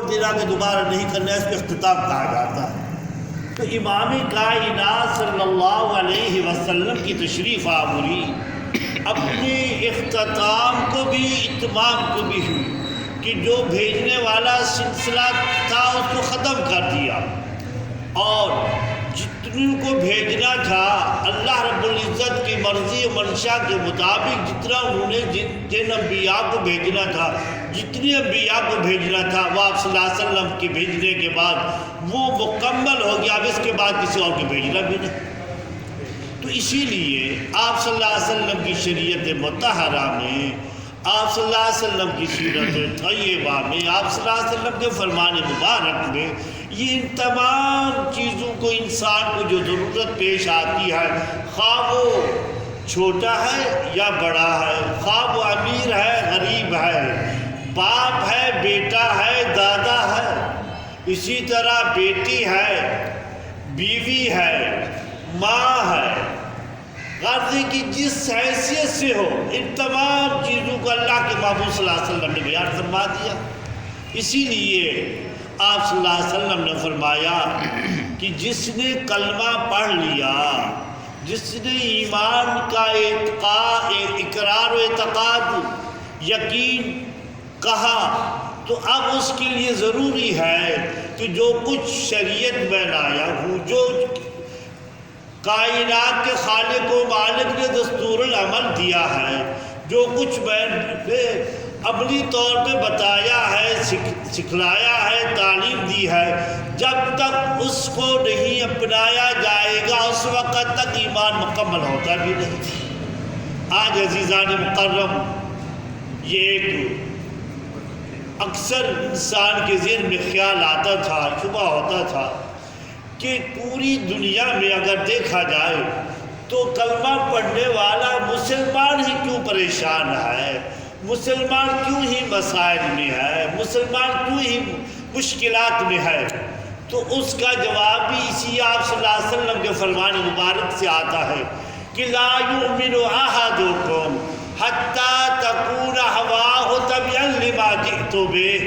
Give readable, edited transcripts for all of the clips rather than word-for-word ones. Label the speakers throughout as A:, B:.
A: وقت دینا کہ دوبارہ نہیں کرنا، اس کو اختتام کہا جاتا ہے۔ تو امام کائنات صلی اللہ علیہ وسلم کی تشریف آوری اپنے اختتام کو بھی اتمام کو بھی ہوئی کہ جو بھیجنے والا سلسلہ تھا اس کو ختم کر دیا، اور جتنے کو بھیجنا تھا اللہ رب العزت کی مرضی و منشا کے مطابق جتنا انہوں نے جن انبیاء کو بھیجنا تھا، جتنی انبیاء کو بھیجنا تھا، وہ آپ صلی اللہ علیہ وسلم کے بھیجنے کے بعد وہ مکمل ہو گیا۔ اب اس کے بعد کسی اور کو بھیجنا بھی نہیں۔ تو اسی لیے آپ صلی اللہ علیہ وسلم کی شریعت مطہرہ میں، آپ صلی اللہ علیہ وسلم کی سیرت طیبہ میں، آپ صلی اللہ علیہ وسلم کے فرمان مبارک میں یہ ان تمام چیزوں کو انسان کو جو ضرورت پیش آتی ہے، خواہ وہ چھوٹا ہے یا بڑا ہے، خواہ وہ امیر ہے غریب ہے، باپ ہے بیٹا ہے دادا ہے، اسی طرح بیٹی ہے بیوی ہے ماں ہے، غازی کی جس حیثیت سے ہو، ان تمام چیزوں کو اللہ کے محبوب صلی اللہ علیہ وسلم نے بیان فرما دیا۔ اسی لیے آپ صلی اللہ علیہ وسلم نے فرمایا کہ جس نے کلمہ پڑھ لیا، جس نے ایمان کا اقرار و اعتقاد یقین کہا، تو اب اس کے لیے ضروری ہے کہ جو کچھ شریعت میں لایا ہوں، جو کائنات کے خالق و مالک نے دستور العمل دیا ہے، جو کچھ میں نے عملی طور پہ بتایا ہے، سکھلایا ہے، تعلیم دی ہے، جب تک اس کو نہیں اپنایا جائے گا اس وقت تک ایمان مکمل ہوتا بھی نہیں۔ آج عزیزان مکرم، یہ ایک اکثر انسان کے ذہن میں خیال آتا تھا، شبہ ہوتا تھا کہ پوری دنیا میں اگر دیکھا جائے تو کلمہ پڑھنے والا مسلمان ہی کیوں پریشان ہے، مسلمان کیوں ہی مسائل میں ہے، مسلمان کیوں ہی مشکلات میں ہے؟ تو اس کا جواب بھی اسی آپ صلی اللہ علیہ وسلم کے فرمان مبارک سے آتا ہے کہ لا یؤمن احدکم حتی تکون ہواہ تبعا لما جئت بہ،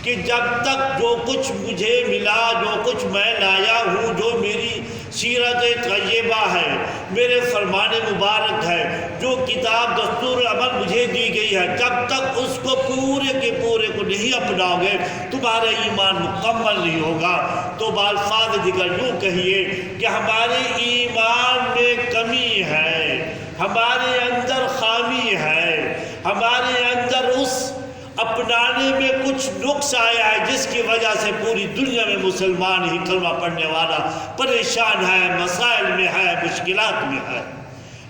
A: کہ جب تک جو کچھ مجھے ملا، جو کچھ میں لایا ہوں، جو میری سیرت طیبہ ہے، میرے فرمان مبارک ہے، جو کتاب دستور عمل مجھے دی گئی ہے، جب تک اس کو پورے کے پورے کو نہیں اپناؤ گے تمہارا ایمان مکمل نہیں ہوگا۔ تو بالفاظ دیگر یوں کہیے کہ ہمارے ایمان میں کمی ہے، ہمارے اندر خامی ہے، ہمارے اندر اس اپنانے میں کچھ نقص آیا ہے، جس کی وجہ سے پوری دنیا میں مسلمان ہی کلمہ پڑھنے والا پریشان ہے، مسائل میں ہے، مشکلات میں ہے۔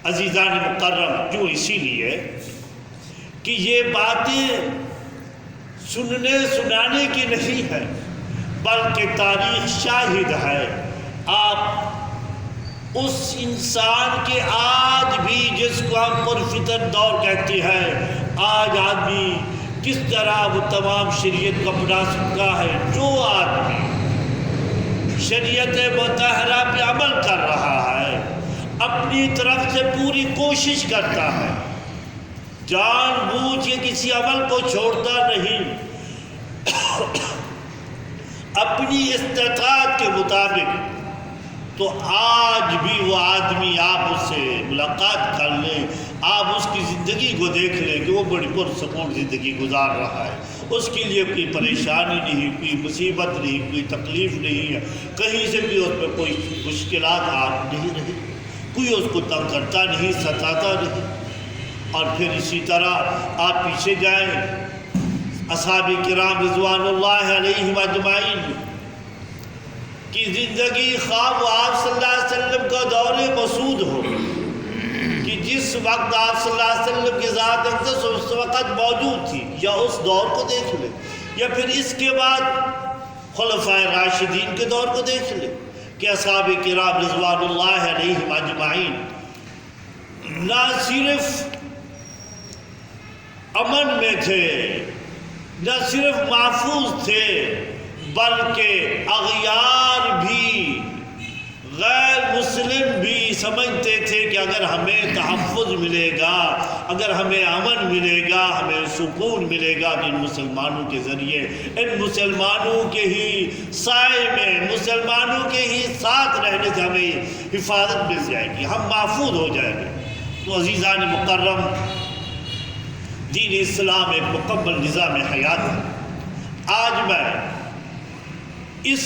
A: عزیزان مکرم، کیوں؟ اسی لیے کہ یہ باتیں سننے سنانے کی نہیں ہے، بلکہ تاریخ شاہد ہے۔ آپ اس انسان کے آج بھی، جس کو ہم پرفتن دور کہتے ہیں، آج آدمی کس طرح وہ تمام شریعت کو اپنا سکتا ہے۔ جو آدمی شریعت مطہرہ پہ عمل کر رہا ہے، اپنی طرف سے پوری کوشش کرتا ہے، جان بوجھ کے کسی عمل کو چھوڑتا نہیں، اپنی استطاعت کے مطابق، تو آج بھی وہ آدمی، آپ اس سے ملاقات کر لیں، آپ اس کی زندگی کو دیکھ لیں کہ وہ بڑی پرسکون زندگی گزار رہا ہے۔ اس کے لیے کوئی پریشانی نہیں، کوئی مصیبت نہیں، کوئی تکلیف نہیں ہے، کہیں سے بھی اس پہ کوئی مشکلات آ نہیں رہی، کوئی اس کو تنگ کرتا نہیں، ستاتا نہیں۔ اور پھر اسی طرح آپ پیچھے جائیں، اصحاب کرام رضوان اللہ علیہم اجمعین کی زندگی، خواب آپ صلی اللہ علیہ وسلم کا دور مسعود ہو کہ جس وقت آپ صلی اللہ علیہ وسلم کی ذات اقدس اس وقت موجود تھی، یا اس دور کو دیکھ لیں، یا پھر اس کے بعد خلفائے راشدین کے دور کو دیکھ لیں کہ اصحاب کرام رضوان اللہ علیہم اجمعین نہ صرف امن میں تھے، نہ صرف محفوظ تھے، بلکہ اغیار بھی، غیر مسلم بھی، سمجھتے تھے کہ اگر ہمیں تحفظ ملے گا، اگر ہمیں امن ملے گا، ہمیں سکون ملے گا تو ان مسلمانوں کے ذریعے، ان مسلمانوں کے ہی سائے میں، مسلمانوں کے ہی ساتھ رہنے سے ہمیں حفاظت مل جائے گی، ہم محفوظ ہو جائیں گے۔ تو عزیزان مکرم، دین اسلام ایک مکمل نظام حیات ہے۔ آج میں اس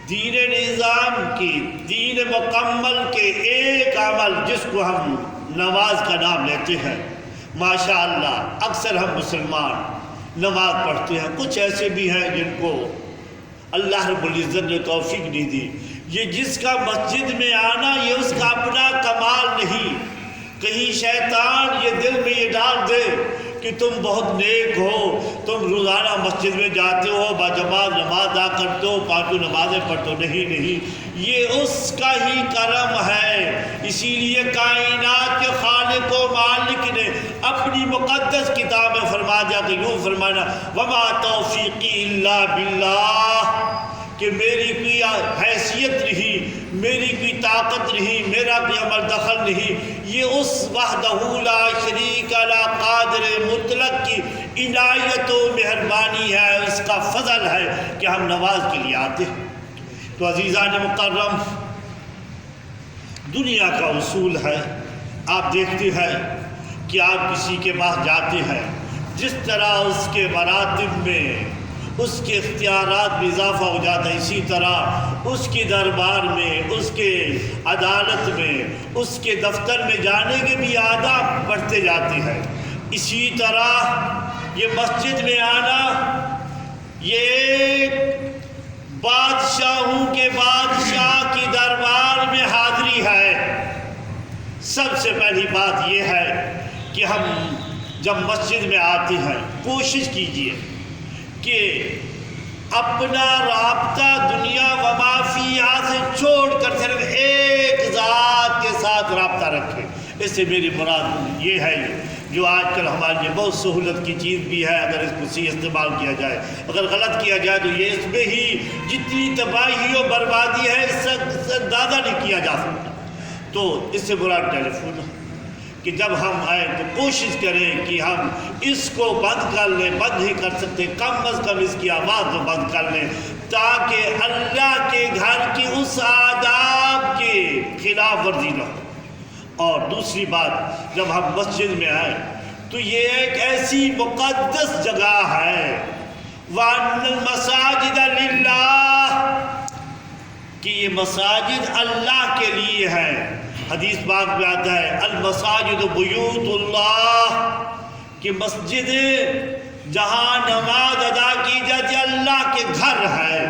A: دین نظام کی، دین مکمل کے ایک عمل جس کو ہم نماز کا نام لیتے ہیں، ماشاءاللہ اکثر ہم مسلمان نماز پڑھتے ہیں، کچھ ایسے بھی ہیں جن کو اللہ رب العزت نے توفیق نہیں دی۔ یہ جس کا مسجد میں آنا یہ اس کا اپنا کمال نہیں، کہیں شیطان یہ دل میں یہ ڈال دے کہ تم بہت نیک ہو، تم روزانہ مسجد میں جاتے ہو، باجماعت نماز ادا کرتے ہو، پانچوں نمازیں پڑھتے ہو، نہیں، یہ اس کا ہی کرم ہے۔ اسی لیے کائنات کے خالق و مالک نے اپنی مقدس کتاب میں فرما دیا کہ یوں فرمانا وما توفیقی الا باللہ، کہ میری کوئی حیثیت نہیں، میری کوئی طاقت نہیں، میرا کوئی عمل دخل نہیں، یہ اس وحدہ لا شریک لا قادر مطلق کی عنایت و مہربانی ہے، اس کا فضل ہے کہ ہم نماز کے لیے آتے ہیں۔ تو عزیزان مکرم، دنیا کا اصول ہے، آپ دیکھتے ہیں کہ آپ کسی کے پاس جاتے ہیں، جس طرح اس کے مراتب میں، اس کے اختیارات میں اضافہ ہو جاتا ہے، اسی طرح اس کے دربار میں، اس کے عدالت میں، اس کے دفتر میں جانے کے بھی آداب بڑھتے جاتے ہیں۔ اسی طرح یہ مسجد میں آنا، یہ ایک بادشاہوں کے بادشاہ کی دربار میں حاضری ہے۔ سب سے پہلی بات یہ ہے کہ ہم جب مسجد میں آتے ہیں کوشش کیجئے کہ اپنا رابطہ دنیا و ما فیہا سے چھوڑ کر صرف ایک ذات کے ساتھ رابطہ رکھیں۔ اس سے میری مراد یہ ہے جو آج کل ہمارے لیے بہت سہولت کی چیز بھی ہے، اگر اس کو صحیح استعمال کیا جائے، اگر غلط کیا جائے تو یہ اس میں ہی جتنی تباہی و بربادی ہے اس سے اندازہ نہیں کیا جا سکتا۔ تو اس سے مراد ٹیلی فون ہے کہ جب ہم آئیں تو کوشش کریں کہ ہم اس کو بند کر لیں، بند ہی کر سکتے، کم از کم اس کی آواز کو بند کر لیں، تاکہ اللہ کے گھر کی اس آداب کے خلاف ورزی نہ ہو۔ اور دوسری بات، جب ہم مسجد میں آئیں تو یہ ایک ایسی مقدس جگہ ہے، وَأَنَّ الْمَسَاجِدَ لِلَّهِ، کہ یہ مساجد اللہ کے لیے ہے۔ حدیث پاک میں آتا ہے المساجد بیوت اللہ، کہ مسجد جہاں نماز ادا کی جاتی ہے اللہ کے گھر ہے۔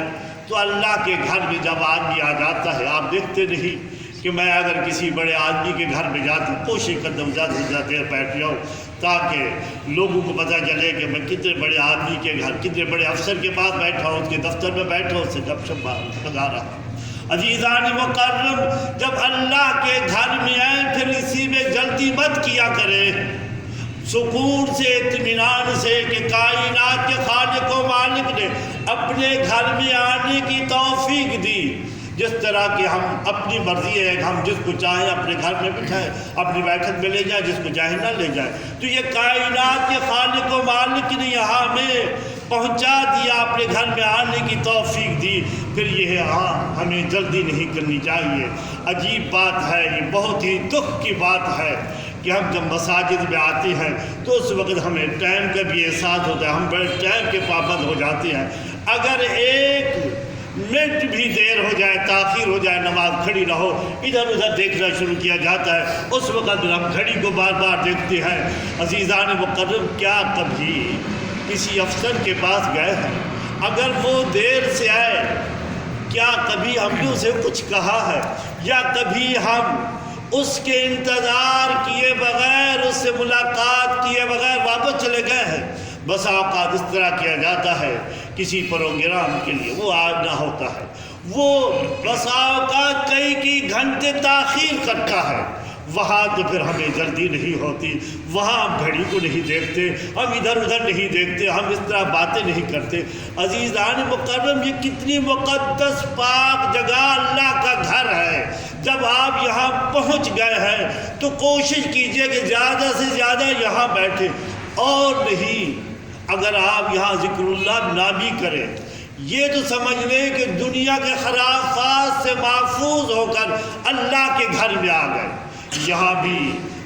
A: تو اللہ کے گھر میں جب آدمی آ جاتا ہے، آپ دیکھتے نہیں کہ میں اگر کسی بڑے آدمی کے گھر میں جاتا ہوں، کوشش کرتا ہوں زیادہ سے زیادہ دیر بیٹھ جاؤں تاکہ لوگوں کو پتہ چلے کہ میں کتنے بڑے آدمی کے گھر، کتنے بڑے افسر کے پاس بیٹھا ہوں، اس کے دفتر میں بیٹھا ہوں، اس سے گپ شپ لگا رہا ہوں۔ عزیزان مکرم، جب اللہ کے گھر میں آئیں پھر اسی میں جلدی مت کیا کریں، سکون سے، اطمینان سے، کہ کائنات کے خالق و مالک نے اپنے گھر میں آنے کی توفیق دی۔ جس طرح کہ ہم اپنی مرضی ہے، ہم جس کو چاہیں اپنے گھر میں بٹھائیں، اپنی بیٹھک میں لے جائیں، جس کو چاہیں نہ لے جائیں، تو یہ کائنات کے خالق و مالک نے یہاں ہمیں پہنچا دیا، اپنے گھر میں آنے کی توفیق دی، پھر یہ ہمیں جلدی نہیں کرنی چاہیے۔ عجیب بات ہے، یہ بہت ہی دکھ کی بات ہے کہ ہم جب مساجد میں آتے ہیں تو اس وقت ہمیں ٹائم کا بھی احساس ہوتا ہے، ہم بڑے ٹائم کے پابند ہو جاتے ہیں۔ اگر ایک منٹ بھی دیر ہو جائے، تاخیر ہو جائے، نماز کھڑی نہ ہو، ادھر ادھر دیکھنا شروع کیا جاتا ہے، اس وقت ہم گھڑی کو بار بار دیکھتے ہیں۔ عزیزان مقرب، کیا کبھی کسی افسر کے پاس گئے ہیں، اگر وہ دیر سے آئے، کیا کبھی ہم نے اسے کچھ کہا ہے، یا کبھی ہم اس کے انتظار کیے بغیر، اس سے ملاقات کیے بغیر واپس چلے گئے ہیں؟ بس اوقات اس طرح کیا جاتا ہے، کسی پروگرام کے لیے وہ آنا ہوتا ہے، وہ بس اوقات کئی گھنٹے تاخیر کرتا ہے، وہاں تو پھر ہمیں جلدی نہیں ہوتی، وہاں ہم گھڑی کو نہیں دیکھتے، ہم ادھر ادھر نہیں دیکھتے، ہم اس طرح باتیں نہیں کرتے۔ عزیزان مکرم، یہ کتنی مقدس پاک جگہ اللہ کا گھر ہے۔ جب آپ یہاں پہنچ گئے ہیں تو کوشش کیجئے کہ زیادہ سے زیادہ یہاں بیٹھے، اور نہیں اگر آپ یہاں ذکر اللہ نہ بھی کریں، یہ تو سمجھ لیں کہ دنیا کے خرافات سے محفوظ ہو کر اللہ کے گھر میں آ گئے۔ یہاں بھی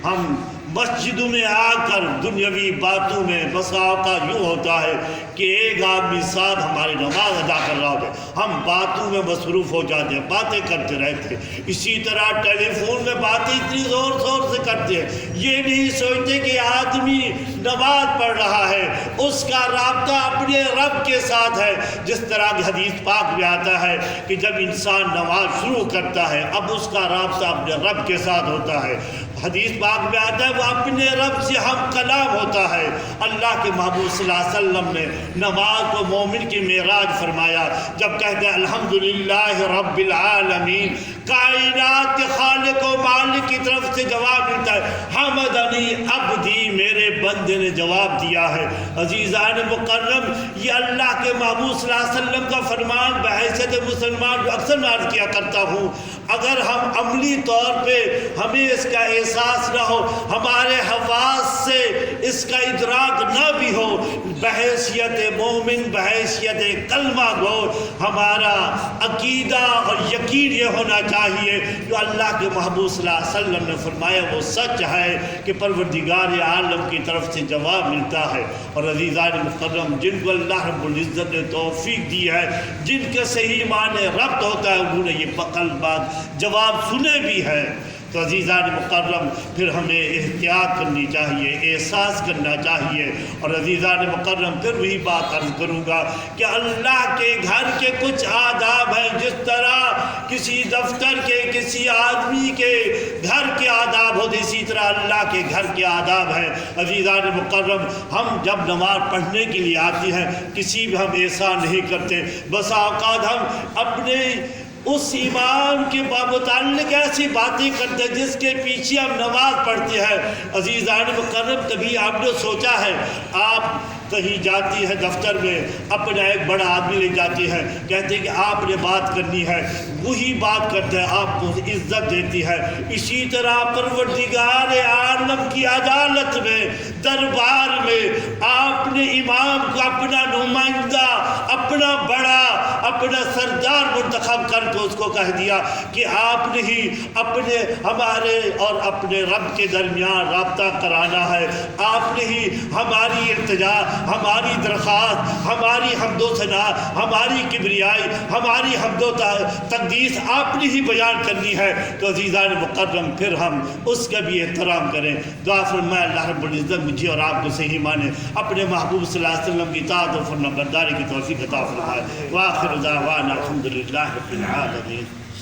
A: ہم مسجدوں میں آ کر دنیاوی باتوں میں بسا اوقات یوں ہوتا ہے کہ ایک آدمی ساتھ ہماری نماز ادا کر رہا ہوتا ہے، ہم باتوں میں مصروف ہو جاتے ہیں، باتیں کرتے رہتے ہیں۔ اسی طرح ٹیلی فون میں باتیں اتنی زور زور سے کرتے ہیں، یہ نہیں سوچتے کہ آدمی نماز پڑھ رہا ہے، اس کا رابطہ اپنے رب کے ساتھ ہے۔ جس طرح کی حدیث پاک میں آتا ہے کہ جب انسان نماز شروع کرتا ہے اب اس کا رابطہ اپنے رب کے ساتھ ہوتا ہے۔ حدیث پاک میں آتا ہے وہ اپنے رب سے ہم کلام ہوتا ہے۔ اللہ کے محبوب صلی اللہ علیہ وسلم نے نماز کو مومن کی معراج فرمایا، جب کہتے ہیں الحمدللہ رب العالمین، کائنات کے خالق و مالک کی طرف سے جواب ملتا ہے، حمدنی عبدی، میرے بندے نے جواب دیا ہے۔ عزیزان مکرم، یہ اللہ کے محبوب صلی اللہ علیہ وسلم کا فرمان بحیثیت مسلمان اکثر عرض کیا کرتا ہوں، اگر ہم عملی طور پہ ہمیں اس کا احساس نہ ہو، ہمارے حواس سے اس کا ادراک نہ بھی ہو، بحیثیت مومن، بحیثیت کلمہ گو، ہمارا عقیدہ اور یقین یہ ہونا چاہیے جو اللہ کے محبوب صلی اللہ علیہ وسلم نے فرمایا وہ سچ ہے کہ پروردگار عالم کی طرف سے جواب ملتا ہے۔ اور عزیزان مکرم، جن کو اللہ رب العزت نے توفیق دی ہے، جن کے صحیح معنی ربط ہوتا ہے، انہوں نے یہ بقل بات جواب سنے بھی ہے۔ تو عزیزان مکرم، پھر ہمیں احتیاط کرنی چاہیے، احساس کرنا چاہیے۔ اور عزیزان مکرم، پھر وہی بات عرض کروں گا کہ اللہ کے گھر کے کچھ آداب ہیں، جس طرح کسی دفتر کے، کسی آدمی کے گھر کے آداب ہوتے، اسی طرح اللہ کے گھر کے آداب ہیں۔ عزیزان مکرم، ہم جب نماز پڑھنے کے لیے آتی ہیں کسی بھی ہم ایسا نہیں کرتے، بسا اوقات ہم اپنے اس امام کے متعلق ایسی باتیں کرتے ہیں جس کے پیچھے ہم نماز پڑھتے ہیں۔ عزیزان مکرم، کبھی آپ نے سوچا ہے، آپ کہیں جاتی ہے دفتر میں، اپنا ایک بڑا آدمی لے جاتی ہے، کہتے ہیں کہ آپ نے بات کرنی ہے، وہی بات کرتے ہیں، آپ کو عزت دیتی ہے۔ اسی طرح پروردگار عالم کی عدالت میں، دربار میں، آپ نے امام کو اپنا نمائندہ، اپنا بڑا، اپنا سردار منتخب کر کے اس کو کہہ دیا کہ آپ نے ہی اپنے ہمارے اور اپنے رب کے درمیان رابطہ کرانا ہے، آپ نے ہی ہماری التجا، ہماری درخواست، ہماری حمد و ثنا، ہماری کبریائی، ہماری حمد و تقدیس آپ نے ہی بیان کرنی ہے۔ تو عزیزان مکرم، پھر ہم اس کا بھی احترام کریں۔ دعا فرمائے اللہ رب العزت مجھے اور آپ کو صحیح مانے اپنے محبوب صلی اللہ علیہ وسلم کی اطاعت و فرمانبرداری کی توفیق عطا فرمائے۔ وآخر دعوانا الحمدللہ رب العالمین۔